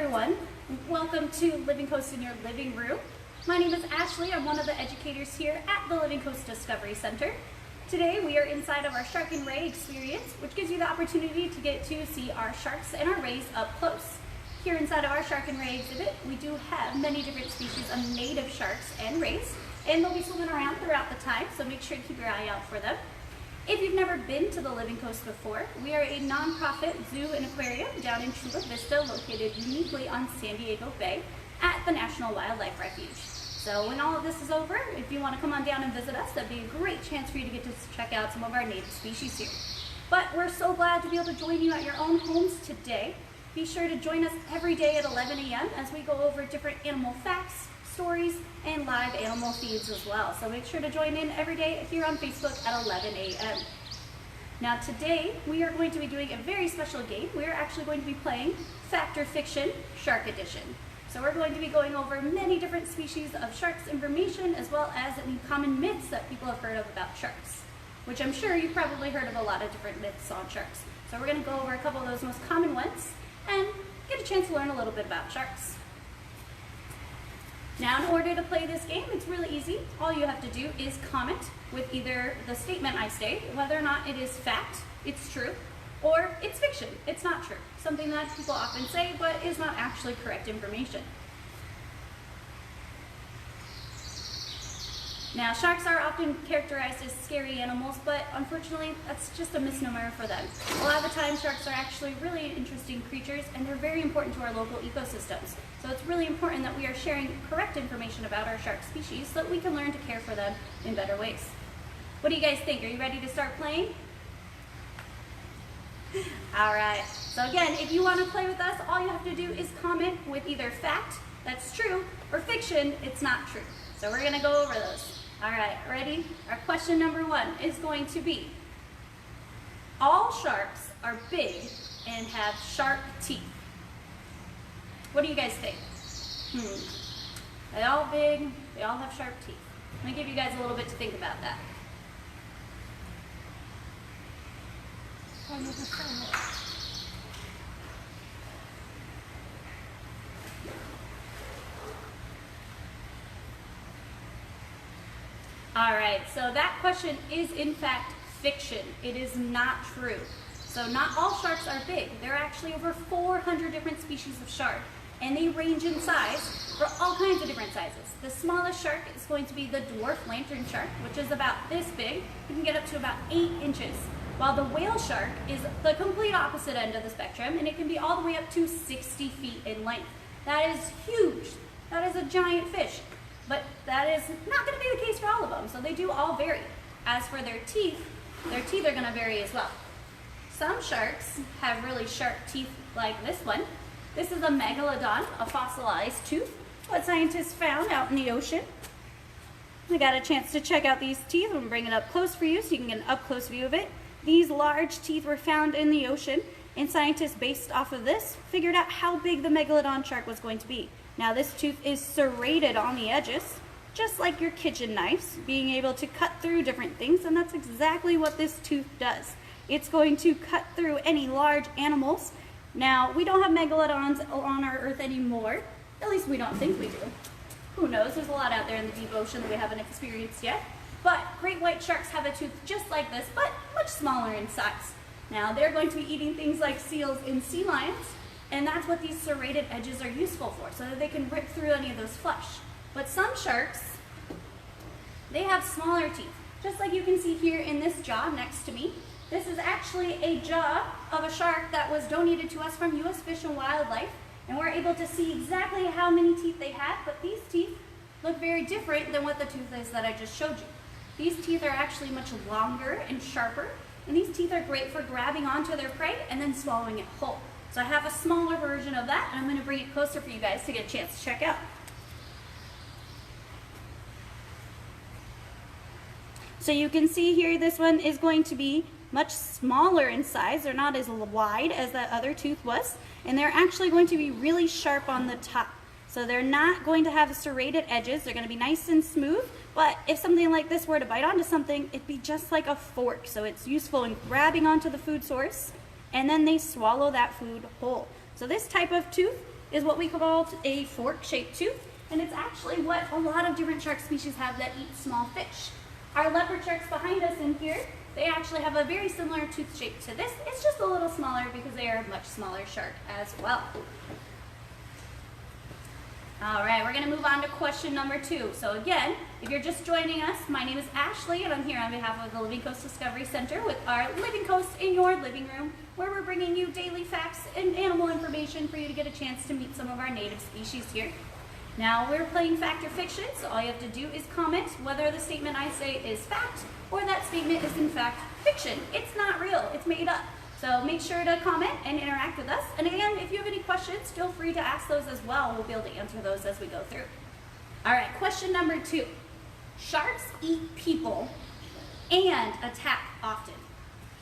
everyone. Welcome to Living Coast in Your Living Room. My name is Ashley. I'm one of the educators here at the Living Coast Discovery Center. Today we are inside of our Shark and Ray experience, which gives you the opportunity to get to see our sharks and our rays up close. Here inside of our Shark and Ray exhibit, we do have many different species of native sharks and rays, and they'll be swimming around throughout the time, so make sure to keep your eye out for them. If you've never been to the Living Coast before, we are a nonprofit zoo and aquarium down in Chula Vista, located uniquely on San Diego Bay at the National Wildlife Refuge. So when all of this is over, if you want to come on down and visit us, that'd be a great chance for you to get to check out some of our native species here. But we're so glad to be able to join you at your own homes today. Be sure to join us every day at 11 a.m. as we go over different animal facts, stories, and live animal feeds as well. So make sure to join in every day here on Facebook at 11 a.m. Now today, we are going to be doing a very special game. We are actually going to be playing Fact or Fiction Shark Edition. So we're going to be going over many different species of sharks information, as well as any common myths that people have heard of about sharks, which I'm sure you've probably heard of a lot of different myths on sharks. So we're going to go over a couple of those most common ones and get a chance to learn a little bit about sharks. Now, in order to play this game, it's really easy. All you have to do is comment with either the statement I state, whether or not it is fact, it's true, or it's fiction, it's not true. Something that people often say, but is not actually correct information. Now, sharks are often characterized as scary animals, but unfortunately, that's just a misnomer for them. A lot of the time, sharks are actually really interesting creatures, and they're very important to our local ecosystems. So it's really important that we are sharing correct information about our shark species so that we can learn to care for them in better ways. What do you guys think? Are you ready to start playing? All right. So again, if you want to play with us, all you have to do is comment with either fact, that's true, or fiction, it's not true. So we're going to go over those. All right, ready? Our question number one is going to be, all sharks are big and have sharp teeth. What do you guys think? They're all big, they all have sharp teeth. Let me give you guys a little bit to think about that. All right, so that question is in fact fiction. It is not true. So not all sharks are big. There are actually over 400 different species of shark, and they range in size for all kinds of different sizes. The smallest shark is going to be the dwarf lantern shark, which is about this big. You can get up to about 8 inches. While the whale shark is the complete opposite end of the spectrum, and it can be all the way up to 60 feet in length. That is huge. That is a giant fish. But that is not going to be the case for all of them, so they do all vary. As for their teeth are going to vary as well. Some sharks have really sharp teeth like this one. This is a megalodon, a fossilized tooth, what scientists found out in the ocean. I got a chance to check out these teeth. I'm going to bring it up close for you so you can get an up-close view of it. These large teeth were found in the ocean, and scientists, based off of this, figured out how big the megalodon shark was going to be. Now this tooth is serrated on the edges, just like your kitchen knives, being able to cut through different things, and that's exactly what this tooth does. It's going to cut through any large animals. Now, we don't have megalodons on our Earth anymore, at least we don't think we do. Who knows, there's a lot out there in the deep ocean that we haven't experienced yet. But great white sharks have a tooth just like this, but much smaller in size. Now, they're going to be eating things like seals and sea lions, and that's what these serrated edges are useful for, so that they can rip through any of those flesh. But some sharks, they have smaller teeth. Just like you can see here in this jaw next to me. This is actually a jaw of a shark that was donated to us from U.S. Fish and Wildlife, and we're able to see exactly how many teeth they had, but these teeth look very different than what the tooth is that I just showed you. These teeth are actually much longer and sharper, and these teeth are great for grabbing onto their prey and then swallowing it whole. So I have a smaller version of that, and I'm going to bring it closer for you guys to get a chance to check out. So you can see here this one is going to be much smaller in size. They're not as wide as that other tooth was, and they're actually going to be really sharp on the top. So they're not going to have serrated edges. They're going to be nice and smooth, but if something like this were to bite onto something, it'd be just like a fork. So it's useful in grabbing onto the food source, and then they swallow that food whole. So this type of tooth is what we call a fork-shaped tooth, and it's actually what a lot of different shark species have that eat small fish. Our leopard sharks behind us in here, they actually have a very similar tooth shape to this. It's just a little smaller because they are a much smaller shark as well. All right, we're gonna move on to question number 2. So again, if you're just joining us, my name is Ashley, and I'm here on behalf of the Living Coast Discovery Center with our Living Coast in your living room, where we're bringing you daily facts and animal information for you to get a chance to meet some of our native species here. Now, we're playing fact or fiction, so all you have to do is comment whether the statement I say is fact or that statement is in fact fiction. It's not real, it's made up. So make sure to comment and interact with us. And again, if you have any questions, feel free to ask those as well. We'll be able to answer those as we go through. All right, question number 2. Sharks eat people and attack often.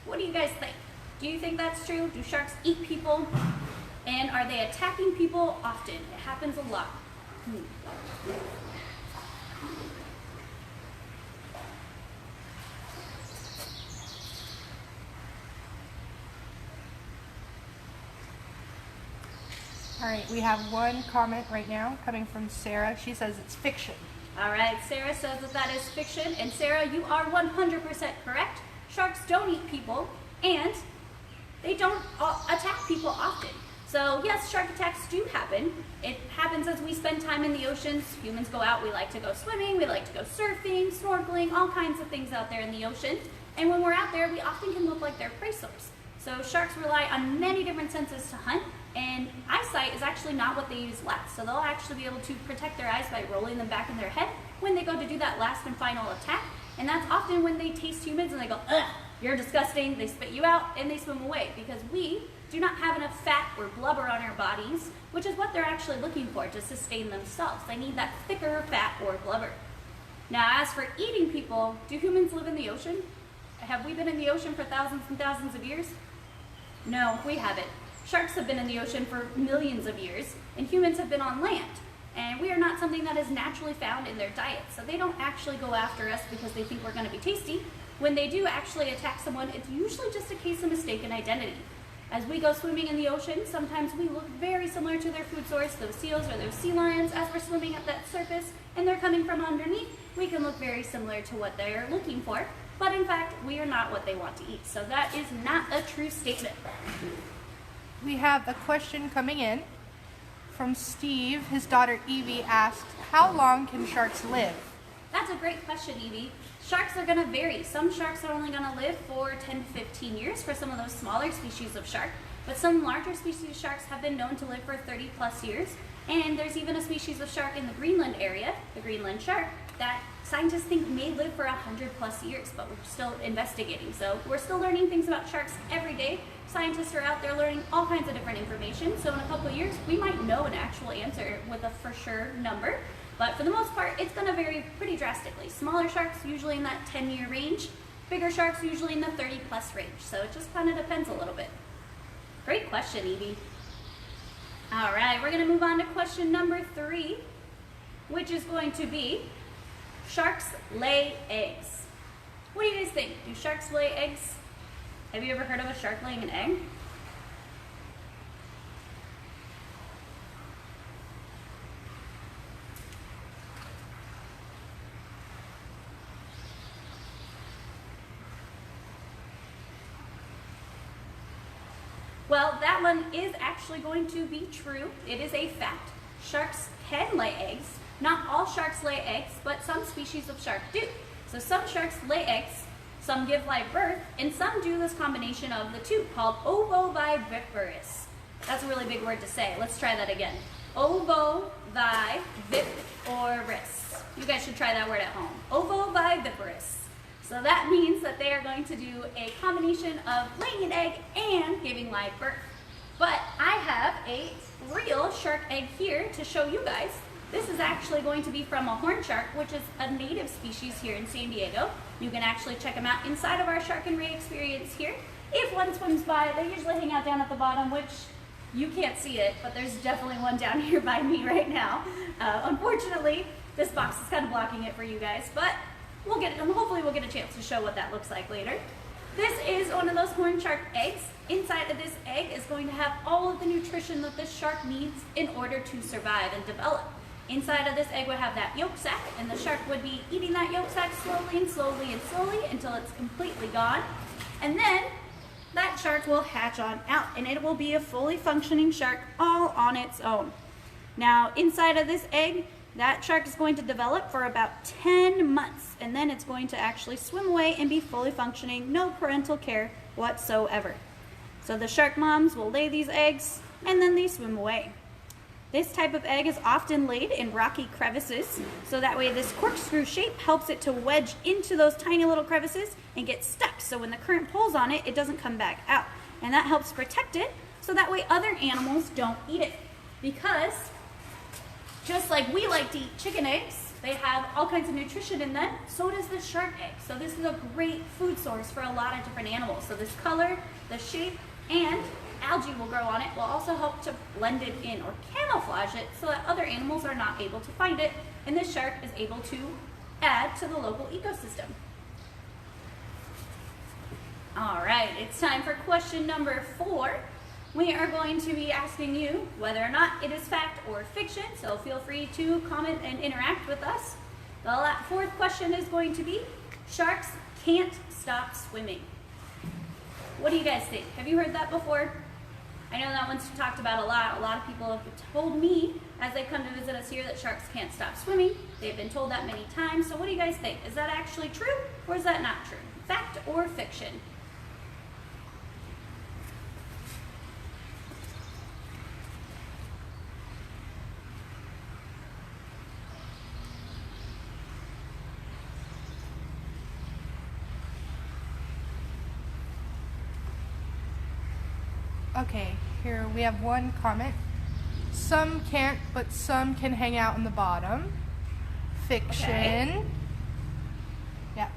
What do you guys think? Do you think that's true? Do sharks eat people? And are they attacking people often? It happens a lot. All right, we have one comment right now coming from Sarah. She says it's fiction. All right, Sarah says that that is fiction. And Sarah, you are 100% correct. Sharks don't eat people, and they don't attack people often. So yes, shark attacks do happen. It happens as we spend time in the oceans. Humans go out, we like to go swimming, we like to go surfing, snorkeling, all kinds of things out there in the ocean. And when we're out there, we often can look like they're prey source. So sharks rely on many different senses to hunt, and eyesight is actually not what they use last. So they'll actually be able to protect their eyes by rolling them back in their head when they go to do that last and final attack. And that's often when they taste humans and they go, ugh, you're disgusting, they spit you out, and they swim away, because we do not have enough fat or blubber on our bodies, which is what they're actually looking for to sustain themselves. They need that thicker fat or blubber. Now, as for eating people, do humans live in the ocean? Have we been in the ocean for thousands and thousands of years? No, we haven't. Sharks have been in the ocean for millions of years, and humans have been on land. And we are not something that is naturally found in their diet. So they don't actually go after us because they think we're going to be tasty. When they do actually attack someone, it's usually just a case of mistaken identity. As we go swimming in the ocean, sometimes we look very similar to their food source, those seals or those sea lions. As we're swimming at that surface and they're coming from underneath, we can look very similar to what they're looking for. But in fact, we are not what they want to eat. So that is not a true statement. We have a question coming in from Steve. His daughter Evie asked, how long can sharks live? That's a great question, Evie. Sharks are going to vary. Some sharks are only going to live for 10 to 15 years for some of those smaller species of shark, but some larger species of sharks have been known to live for 30 plus years. And there's even a species of shark in the Greenland area, the Greenland shark, that scientists think may live for 100 plus years, but we're still investigating. So we're still learning things about sharks every day. Scientists are out there learning all kinds of different information. So in a couple of years, we might know an actual answer with a for sure number. But for the most part, it's going to vary pretty drastically. Smaller sharks usually in that 10-year range. Bigger sharks usually in the 30-plus range. So it just kind of depends a little bit. Great question, Evie. All right, we're going to move on to question number 3, which is going to be, sharks lay eggs. What do you guys think? Do sharks lay eggs? Have you ever heard of a shark laying an egg? Well, that one is actually going to be true. It is a fact. Sharks can lay eggs. Not all sharks lay eggs, but some species of shark do. So some sharks lay eggs, some give live birth, and some do this combination of the two called ovoviviparous. That's a really big word to say. Let's try that again. Ovoviviparous. You guys should try that word at home. Ovoviviparous. So that means that they are going to do a combination of laying an egg and giving live birth. But I have a real shark egg here to show you guys. This is actually going to be from a horn shark, which is a native species here in San Diego. You can actually check them out inside of our Shark and Ray experience here. If one swims by, they usually hang out down at the bottom, which you can't see it, but there's definitely one down here by me right now. Unfortunately, this box is kind of blocking it for you guys, but hopefully we'll get a chance to show what that looks like later. This is one of those horn shark eggs, inside of this egg is going to have all of the nutrition that this shark needs in order to survive and develop. Inside of this egg would have that yolk sac, and the shark would be eating that yolk sac slowly and slowly and slowly until it's completely gone. And then that shark will hatch on out, and it will be a fully functioning shark all on its own. Now, inside of this egg, that shark is going to develop for about 10 months, and then it's going to actually swim away and be fully functioning, no parental care whatsoever. So the shark moms will lay these eggs, and then they swim away. This type of egg is often laid in rocky crevices, so that way this corkscrew shape helps it to wedge into those tiny little crevices and get stuck. So when the current pulls on it, it doesn't come back out. And that helps protect it, so that way other animals don't eat it. Because just like we like to eat chicken eggs, they have all kinds of nutrition in them, so does the shark egg. So this is a great food source for a lot of different animals. So this color, the shape, and algae will grow on it will also help to blend it in or camouflage it so that other animals are not able to find it, and this shark is able to add to the local ecosystem. All right, it's time for question number 4. We are going to be asking you whether or not it is fact or fiction, so feel free to comment and interact with us. The 4th question is going to be, sharks can't stop swimming. What do you guys think? Have you heard that before? I know that one's talked about a lot. A lot of people have told me as they come to visit us here that sharks can't stop swimming. They've been told that many times. So what do you guys think? Is that actually true or is that not true? Fact or fiction? Okay, here we have one comment. Some can't, but some can hang out in the bottom. Fiction. Okay. Yeah.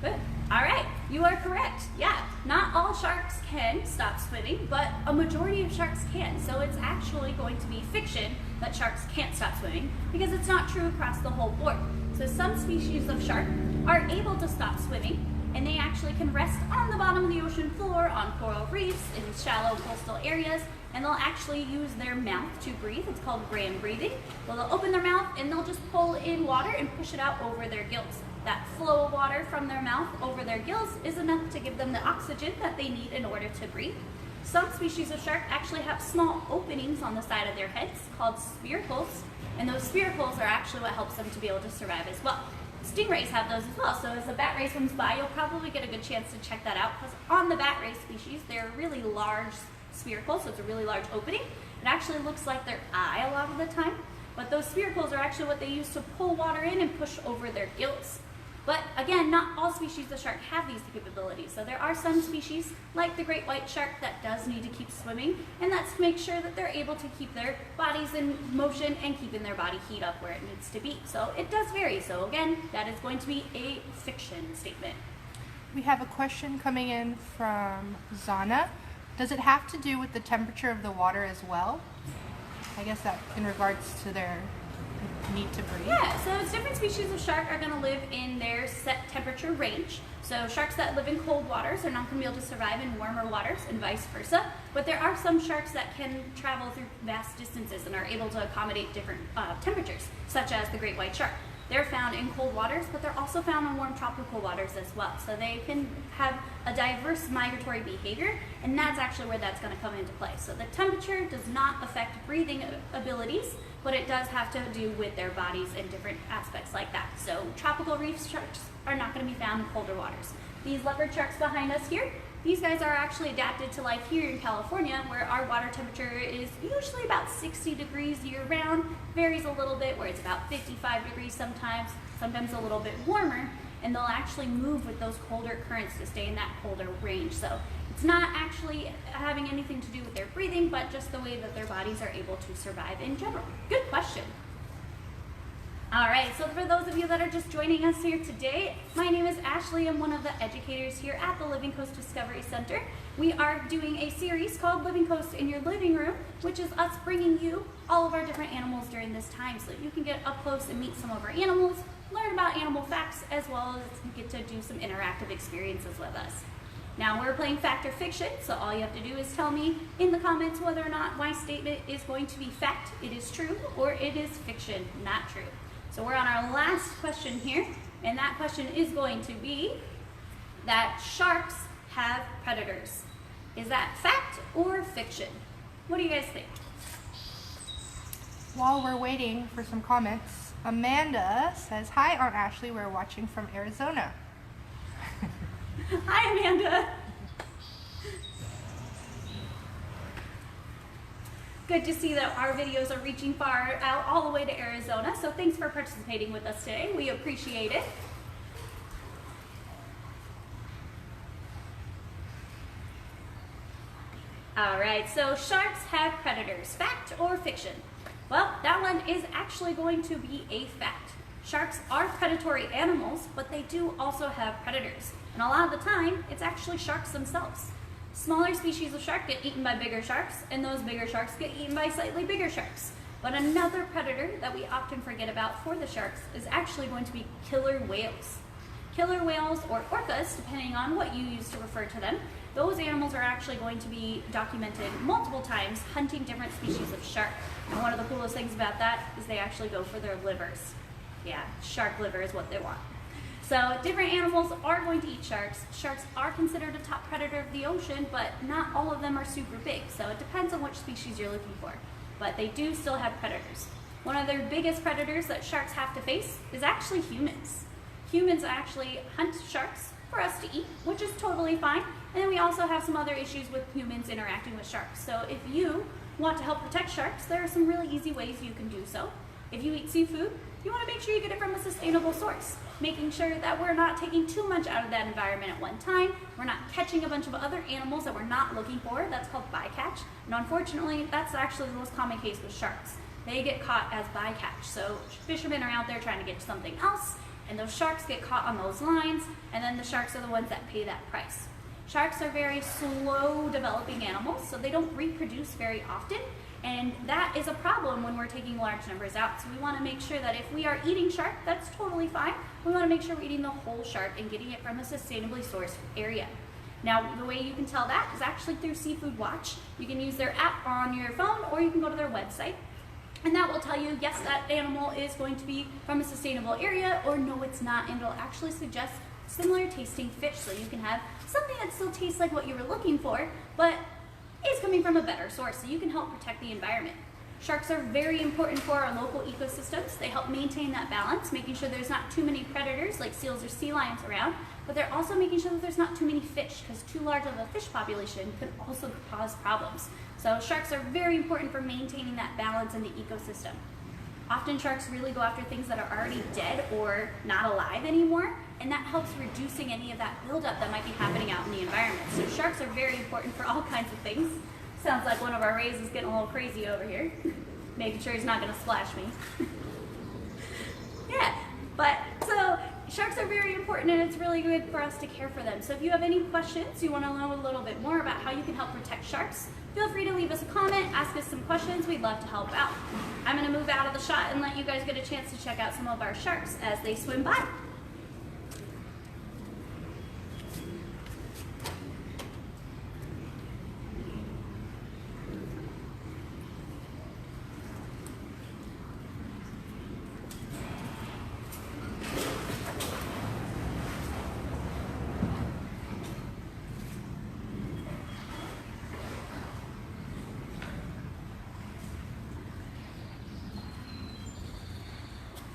Good. All right, you are correct. Yeah, not all sharks can stop swimming, but a majority of sharks can. So it's actually going to be fiction that sharks can't stop swimming because it's not true across the whole board. So some species of shark are able to stop swimming, and they actually can rest on the bottom of the ocean floor, on coral reefs, in shallow coastal areas, and they'll actually use their mouth to breathe. It's called ram breathing. Well, they'll open their mouth and they'll just pull in water and push it out over their gills. That flow of water from their mouth over their gills is enough to give them the oxygen that they need in order to breathe. Some species of shark actually have small openings on the side of their heads called spiracles, and those spiracles are actually what helps them to be able to survive as well. Stingrays have those as well, so as the bat ray swims by, you'll probably get a good chance to check that out, because on the bat ray species, they're really large spiracles, so it's a really large opening. It actually looks like their eye a lot of the time, but those spiracles are actually what they use to pull water in and push over their gills. But again, not all species of shark have these capabilities. So there are some species, like the great white shark, that does need to keep swimming, and that's to make sure that they're able to keep their bodies in motion and keeping their body heat up where it needs to be. So it does vary. So again, that is going to be a fiction statement. We have a question coming in from Zana. Does it have to do with the temperature of the water as well? I guess that in regards to their need to breathe. Yeah, so different species of shark are going to live in their set temperature range. So sharks that live in cold waters are not going to be able to survive in warmer waters and vice versa. But there are some sharks that can travel through vast distances and are able to accommodate different temperatures, such as the great white shark. They're found in cold waters, but they're also found in warm tropical waters as well. So they can have a diverse migratory behavior, and that's actually where that's going to come into play. So the temperature does not affect breathing abilities, but it does have to do with their bodies and different aspects like that. So tropical reef sharks are not going to be found in colder waters. These leopard sharks behind us here, these guys are actually adapted to life here in California, where our water temperature is usually about 60 degrees year round. Varies a little bit, where it's about 55 degrees sometimes a little bit warmer, and they'll actually move with those colder currents to stay in that colder range. So it's not actually having anything to do with their breathing, but just the way that their bodies are able to survive in general. Good question. All right, so for those of you that are just joining us here today, my name is Ashley. I'm one of the educators here at the Living Coast Discovery Center. We are doing a series called Living Coast in Your Living Room, which is us bringing you all of our different animals during this time so that you can get up close and meet some of our animals, learn about animal facts, as well as get to do some interactive experiences with us. Now we're playing fact or fiction, so all you have to do is tell me in the comments whether or not my statement is going to be fact, it is true, or it is fiction, not true. So we're on our last question here, and that question is going to be that sharks have predators. Is that fact or fiction? What do you guys think? While we're waiting for some comments, Amanda says, "Hi, Aunt Ashley. We're watching from Arizona." Hi, Amanda. Good to see that our videos are reaching far out all the way to Arizona. So thanks for participating with us today. We appreciate it. All right, so sharks have predators. Fact or fiction? Well, that one is actually going to be a fact. Sharks are predatory animals, but they do also have predators. And a lot of the time, it's actually sharks themselves. Smaller species of shark get eaten by bigger sharks, and those bigger sharks get eaten by slightly bigger sharks. But another predator that we often forget about for the sharks is actually going to be killer whales. Killer whales, or orcas, depending on what you use to refer to them, those animals are actually going to be documented multiple times hunting different species of shark. And one of the coolest things about that is they actually go for their livers. Yeah, shark liver is what they want. So different animals are going to eat sharks. Sharks are considered a top predator of the ocean, but not all of them are super big. So it depends on which species you're looking for. But they do still have predators. One of their biggest predators that sharks have to face is actually humans. Humans actually hunt sharks for us to eat, which is totally fine. And then we also have some other issues with humans interacting with sharks. So if you want to help protect sharks, there are some really easy ways you can do so. If you eat seafood, you want to make sure you get it from a sustainable source, making sure that we're not taking too much out of that environment at one time. We're not catching a bunch of other animals that we're not looking for. That's called bycatch. And unfortunately, that's actually the most common case with sharks. They get caught as bycatch. So fishermen are out there trying to get something else, and those sharks get caught on those lines, and then the sharks are the ones that pay that price. Sharks are very slow developing animals, so they don't reproduce very often, and that is a problem when we're taking large numbers out. So we want to make sure that if we are eating shark, that's totally fine. We want to make sure we're eating the whole shark and getting it from a sustainably sourced area. Now, the way you can tell that is actually through Seafood Watch. You can use their app on your phone, or you can go to their website. And that will tell you, yes, that animal is going to be from a sustainable area, or no, it's not, and it'll actually suggest similar tasting fish, so you can have something that still tastes like what you were looking for, but is coming from a better source, so you can help protect the environment. Sharks are very important for our local ecosystems. They help maintain that balance, making sure there's not too many predators like seals or sea lions around, but they're also making sure that there's not too many fish, because too large of a fish population could also cause problems. So sharks are very important for maintaining that balance in the ecosystem. Often sharks really go after things that are already dead or not alive anymore, and that helps reducing any of that buildup that might be happening out in the environment. So sharks are very important for all kinds of things. Sounds like one of our rays is getting a little crazy over here, making sure he's not going to splash me. Yeah, but so sharks are very important, and it's really good for us to care for them. So if you have any questions, you want to know a little bit more about how you can help protect sharks, feel free to leave us a comment, ask us some questions. We'd love to help out. I'm going to move out of the shot and let you guys get a chance to check out some of our sharks as they swim by.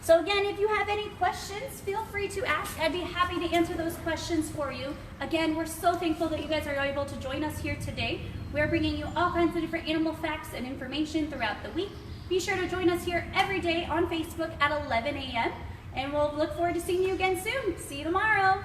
So again, if you have any questions, feel free to ask. I'd be happy to answer those questions for you. Again, we're so thankful that you guys are able to join us here today. We're bringing you all kinds of different animal facts and information throughout the week. Be sure to join us here every day on Facebook at 11 a.m. And we'll look forward to seeing you again soon. See you tomorrow.